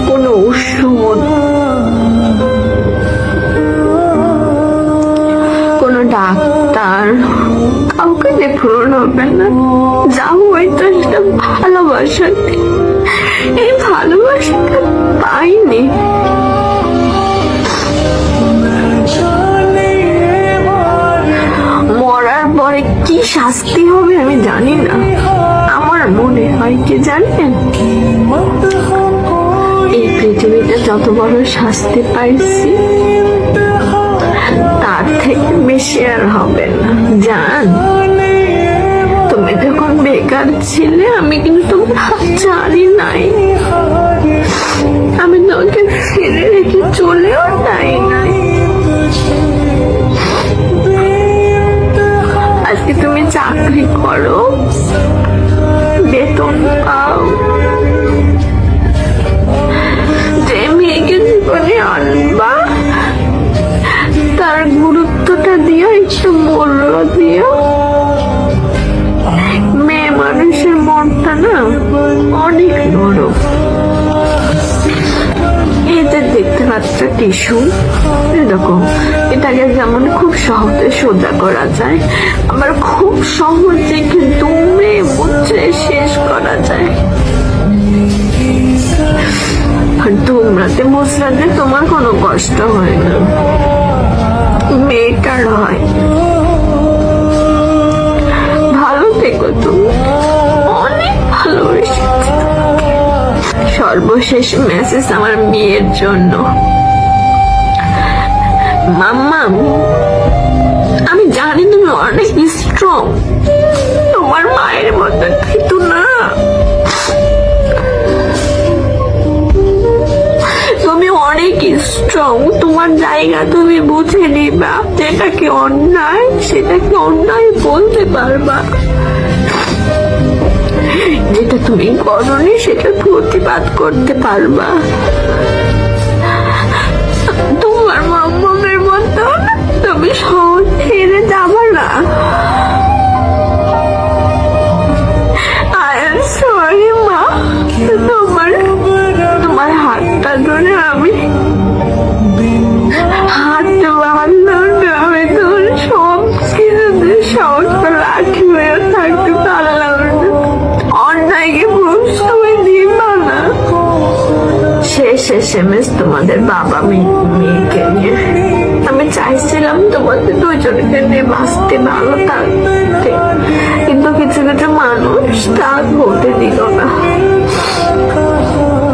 কোনো ওষুধ, কোনো ডাক্তার, কাউকে দিয়ে পূরণ হবে না। যা হয়তো সেটা ভালোবাসাতে, এই ভালোবাসাটা পাইনি। মরার পরে কি শাস্তি হবে আমি জানি না। আমার মনে হয় কি জানেন, এই পৃথিবীতে যত বড় শাস্তি পাইছি তার থেকে বেশি আর হবে না। জান, তুমি যখন বেকার ছিলে আমি কিন্তু তোমার হাত ছাড়ি নাই, আমি তোমাকে ফেলে রেখে চলেও যাই নাই। আজকে তুমি চাকরি করো, বেতন পাও, যে মেয়েকে জীবনে আনবা তার গুরুত্বটা দিও, একটু মূল্য দিও। মেয়ে মানুষের মনটা না অনেক নরম। এতে দেখতে পাচ্ছ টিস্যু, এরকম এটাকে যেমন খুব সহজে সোজা করা যায়, আবার খুব সহজে কিন্তু মুছে শেষ করা যায়। আর তোমরাতে মুছরাতে তোমার কোনো কষ্ট হয় না, মেয়েটার হয়। ভালো থেকো তুমি, অনেক ভালোবেসেছি। সর্বশেষ মেসেজ আমার মেয়ের জন্য। মাম্মা, আমি জানি তুমি অনেক স্ট্রং, তোমার মায়ের মতো কিন্তু না। তুমি অনেক স্ট্রং, তোমার জায়গা তুমি বুঝে নিবা। যেটাকে অন্যায় সেটাকে অন্যায় বলতে পারবা, যেটা তুমি করনি সেটা প্রতিবাদ করতে পারবা। তোমার মাম্মামের মতো তুমি সহজ ছেড়ে যাবা না। আই এম সরি মা, তোমার হাতটা ধরে আমি হাত বাঁধলো না, আমি তোর সব কিছুতে সহজ রাখি হয়ে থাকতে পারলাম না। অন্যায়কে প্রশ্রয় দিবা না। শেষ এসএমএস তোমাদের বাবা মেয়েকে নিয়ে। আমি চাইছিলাম তোমাদের দুজনকে নিয়ে বাঁচতে, ভালো থাকতে, কিন্তু কিছু কিছু মানুষ তা হতে দিল না।